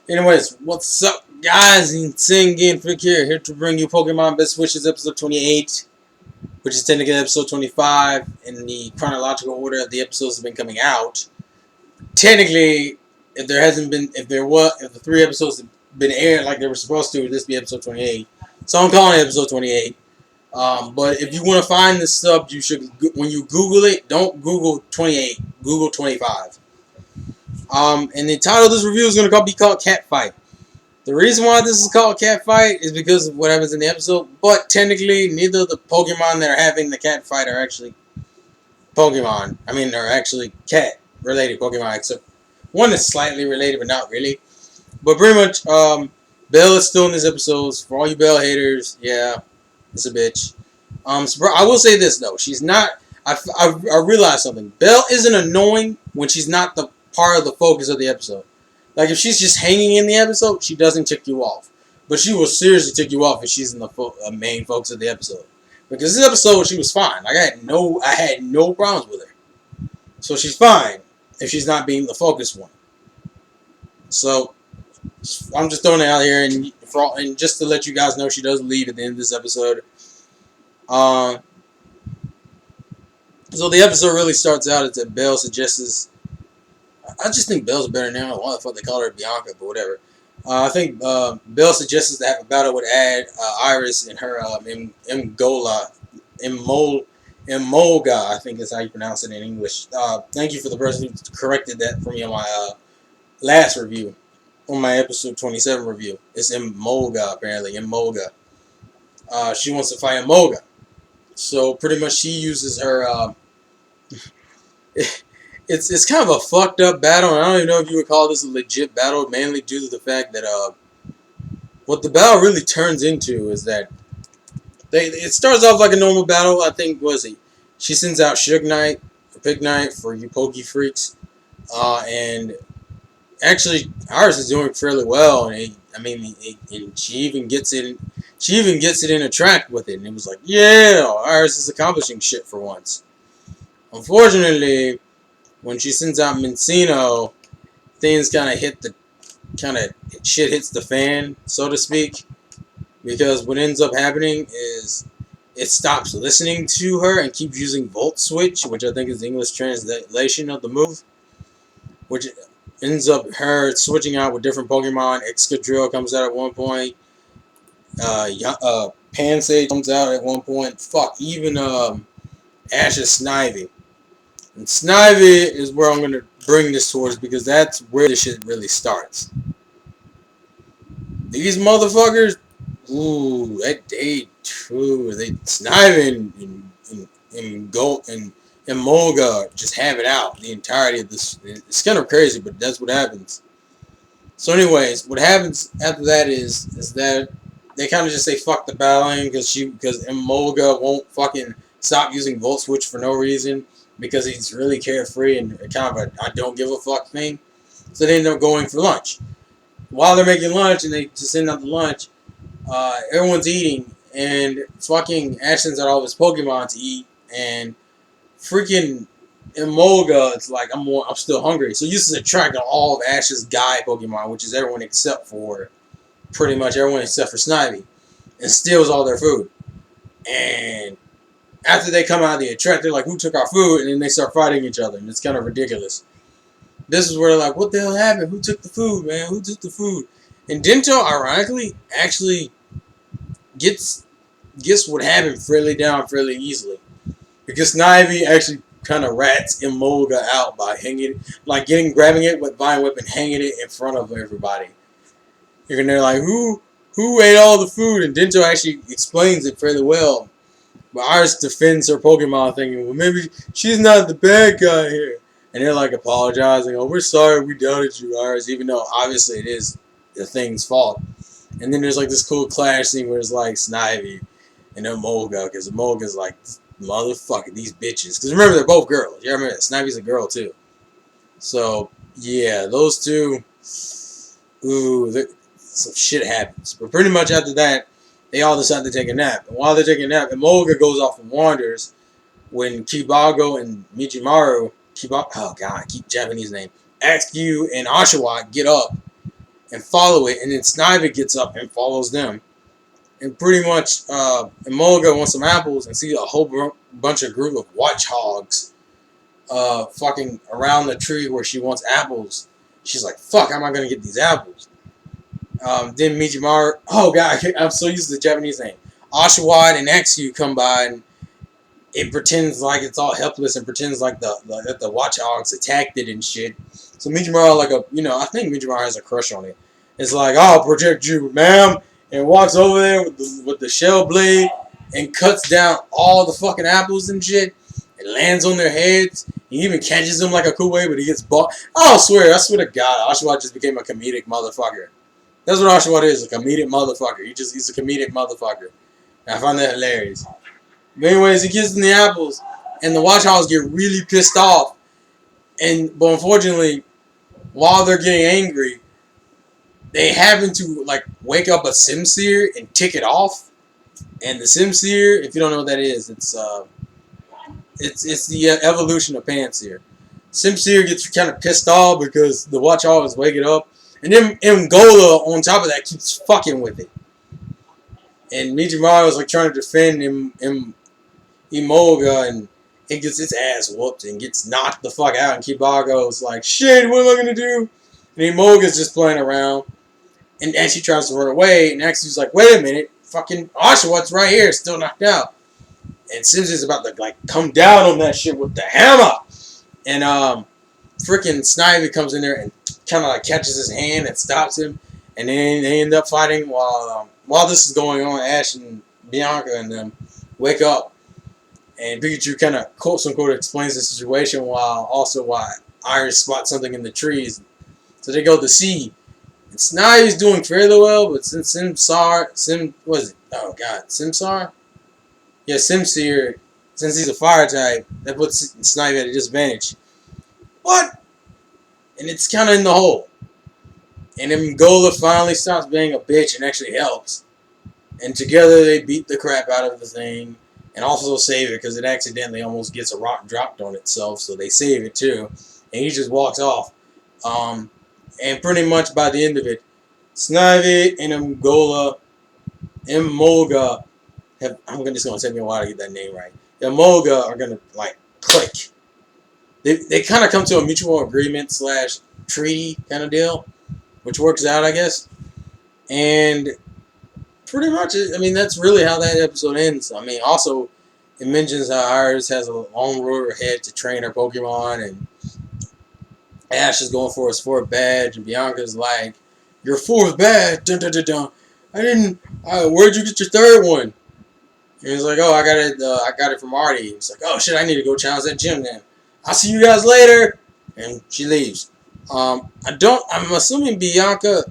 Anyways, what's up, guys? TheInsaneGamefreak here to bring you Pokemon Best Wishes episode 28, which is technically episode 25 in the chronological order of the episodes have been coming out. Technically, if the three episodes have been aired like they were supposed to, this be episode 28. So I'm calling it episode 28. But if you want to find this stuff, you should, when you Google it, don't Google 28, Google 25. And the title of this review is going to be called CatFight. The reason why this is called CatFight is because of what happens in the episode, but technically neither of the Pokemon that are having the CatFight are actually Pokemon. I mean, they're actually cat-related Pokemon, except one is slightly related, but not really. But pretty much, Belle is still in this episode. For all you Belle haters, yeah, it's a bitch. So I will say this, though. She's not... I realized something. Belle isn't annoying when she's not the part of the focus of the episode. Like, if she's just hanging in the episode, she doesn't tick you off. But she will seriously tick you off if she's in the main focus of the episode. Because this episode, she was fine. Like, I had no problems with her. So she's fine if she's not being the focus one. So, I'm just throwing it out here, and just to let you guys know, she does leave at the end of this episode. So the episode really starts out as that Belle suggests... I just think Belle's better now. Why the fuck they call her Bianca, but whatever. I think Belle suggests to have a battle with Iris and her Imolga, I think is how you pronounce it in English. Thank you for the person who corrected that for me on my last review, on my episode 27 review. It's Imolga, apparently. Imolga. She wants to fight Imolga. So pretty much she uses her... It's kind of a fucked up battle, and I don't even know if you would call this a legit battle, mainly due to the fact that what the battle really turns into is that it starts off like a normal battle. I think she sends out Suge Knight, or Pig Knight for you Pokey freaks, and actually Iris is doing fairly well, and she even gets it. She even gets it in a track with it, and it was like, yeah, Iris is accomplishing shit for once. Unfortunately, when she sends out Mincino, things shit hits the fan, so to speak. Because what ends up happening is it stops listening to her and keeps using Volt Switch, which I think is the English translation of the move. Which ends up her switching out with different Pokemon. Excadrill comes out at one point. Pansage comes out at one point. Fuck, even Ash's Snivy. And Snivy is where I'm going to bring this towards, because that's where this shit really starts. These motherfuckers, ooh, they Snivy and Molga just have it out the entirety of this. It's kind of crazy, but that's what happens. So anyways, what happens after that is that they kind of just say fuck the battling, because Molga won't fucking stop using Volt Switch for no reason. Because he's really carefree and kind of a I don't give a fuck thing. So they end up going for lunch. While they're making lunch and they just end up the lunch, everyone's eating, and fucking Ash sends out all of his Pokemon to eat, and freaking Emolga, it's like, I'm still hungry. So he uses a track on all of Ash's guy Pokemon, which is everyone except for, pretty much everyone except for Snivy, and steals all their food. And after they come out of the attract, they're like, who took our food? And then they start fighting each other. And it's kind of ridiculous. This is where they're like, what the hell happened? Who took the food, man? Who took the food? And Dento, ironically, actually gets what happened fairly easily. Because Snivy actually kind of rats Emolga out by grabbing it with Vine Whip and hanging it in front of everybody. And they're like, who ate all the food? And Dento actually explains it fairly well. But Iris defends her Pokemon thinking, well, maybe she's not the bad guy here. And they're like apologizing. Oh, we're sorry we doubted you, Iris, even though obviously it is the thing's fault. And then there's like this cool clash scene where it's like Snivy and Emolga, because Emolga's like, motherfucker, these bitches. Because remember, they're both girls. Yeah, remember that. Snivy's a girl too. So, yeah, those two, ooh, some shit happens. But pretty much after that, they all decide to take a nap. And while they're taking a nap, Emolga goes off and wanders when Kibago and Mijimaru, oh god, I keep Japanese name, Axew and Oshawott get up and follow it, and then Snivy gets up and follows them. And pretty much, Emolga wants some apples and sees a whole bunch of group of watchhogs fucking around the tree where she wants apples. She's like, fuck, how am I going to get these apples? Then Mijimaru, oh god, I'm so used to the Japanese name. Oshawott and Exu come by, and it pretends like it's all helpless and pretends like that the watchhogs attacked it and shit. So Mijimaru, I think Mijimaru has a crush on it. It's like, I'll protect you, ma'am, and walks over there with the shell blade and cuts down all the fucking apples and shit. It lands on their heads. He even catches them like a cool way, but he gets bought. I swear to God, Oshawott just became a comedic motherfucker. That's what Oshawott is, a comedic motherfucker. He's a comedic motherfucker. And I find that hilarious. But anyways, he gives them the apples, and the watchhogs get really pissed off. But unfortunately, while they're getting angry, they happen to wake up a Simseer and tick it off. And the Simseer, if you don't know what that is, it's the evolution of Panseer. Simseer gets kind of pissed off because the watchhogs wake it up, and then Ngola on top of that keeps fucking with it. And Mijimaru is trying to defend Emolga, and it gets its ass whooped and gets knocked the fuck out. And Kibago's like, shit, what am I gonna do? And Emolga's just playing around. And as she tries to run away, and Axu's like, wait a minute, fucking Oshawott's right here, still knocked out. And Simpson's about to come down on that shit with the hammer. And freaking Snivy comes in there and kind of catches his hand and stops him. And then they end up fighting while this is going on. Ash and Bianca and them wake up, and Pikachu kind of quote-unquote explains the situation while Iris spots something in the trees. So they go to see. And Snivy's doing fairly well, but since Simseer, since he's a fire type, that puts Snivy at a disadvantage. What? And it's kind of in the hole. And then Ngola finally stops being a bitch and actually helps. And together they beat the crap out of the thing. And also save it because it accidentally almost gets a rock dropped on itself. So they save it too. And he just walks off. And pretty much by the end of it, Snivy and Emolga just going to take me a while to get that name right. Emolga are going to click. They kind of come to a mutual agreement / treaty kind of deal, which works out, I guess. And pretty much, that's really how that episode ends. Also, it mentions how Iris has a long road ahead to train her Pokemon, and Ash is going for his 4th badge, and Bianca's like, your 4th badge? Dun dun dun dun. Where'd you get your 3rd one? And he's like, oh, I got it from Artie. He's like, oh shit, I need to go challenge that gym then. I'll see you guys later. And she leaves. I'm assuming Bianca,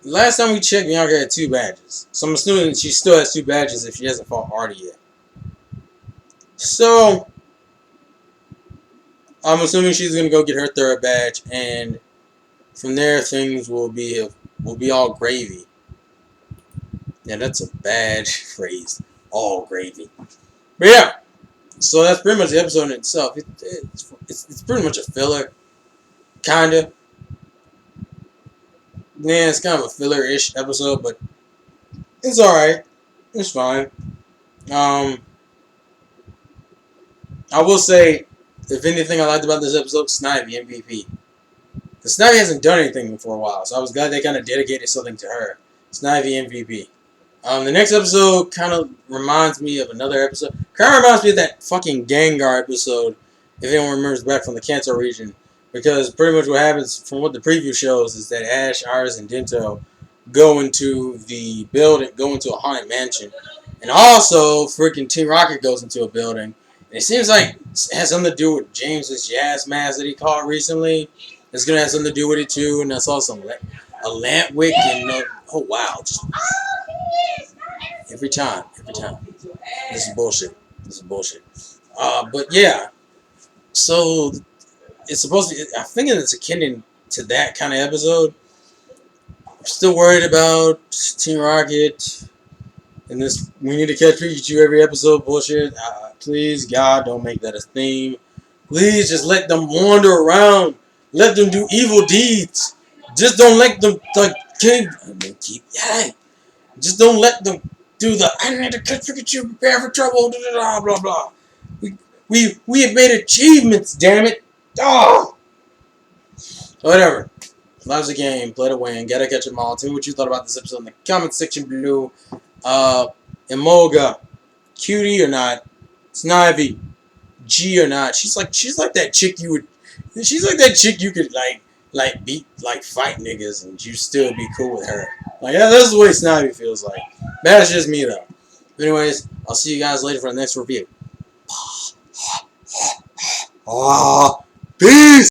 last time we checked, Bianca had 2 badges. So I'm assuming she still has 2 badges if she hasn't fought Artie yet. So I'm assuming she's gonna go get her 3rd badge, and from there things will be all gravy. Yeah, that's a bad phrase. All gravy. But yeah, so that's pretty much the episode in itself. It's pretty much a filler, kinda. Yeah, it's kind of a filler-ish episode, but it's alright. It's fine. I will say, if anything I liked about this episode, Snivy MVP. Because Snivy hasn't done anything for a while, so I was glad they kind of dedicated something to her. Snivy MVP. The next episode kind of reminds me of another episode. Kind of reminds me of that fucking Gengar episode, if anyone remembers back from the Kanto region. Because pretty much what happens, from what the preview shows, is that Ash, Iris, and Dento go into the building, go into a haunted mansion. And also, freaking Team Rocket goes into a building. And it seems like it has something to do with James's Jazz Mask that he caught recently. It's going to have something to do with it too. And I saw a lamp wick and oh wow. Just, every time. This is bullshit. But yeah. So it's supposed to be, I'm thinking it's akin to that kind of episode. I'm still worried about Team Rocket. And this, we need to catch Pikachu every episode bullshit. Please, God, don't make that a theme. Please, just let them wander around. Let them do evil deeds. Just don't let them keep yeah. Just don't let them do the I need to catch you, prepare for trouble, blah blah blah. We have made achievements, damn it. Oh, whatever. Life's a game, play to win, gotta catch them all. Tell me what you thought about this episode in the comment section below. Emolga, cutie or not, Snivy, G or not. She's like that chick you would. She's like that chick you could like beat like fight niggas and you still be cool with her. Like that's the way Snivy feels like. That's just me though. Anyways, I'll see you guys later for the next review. Peace.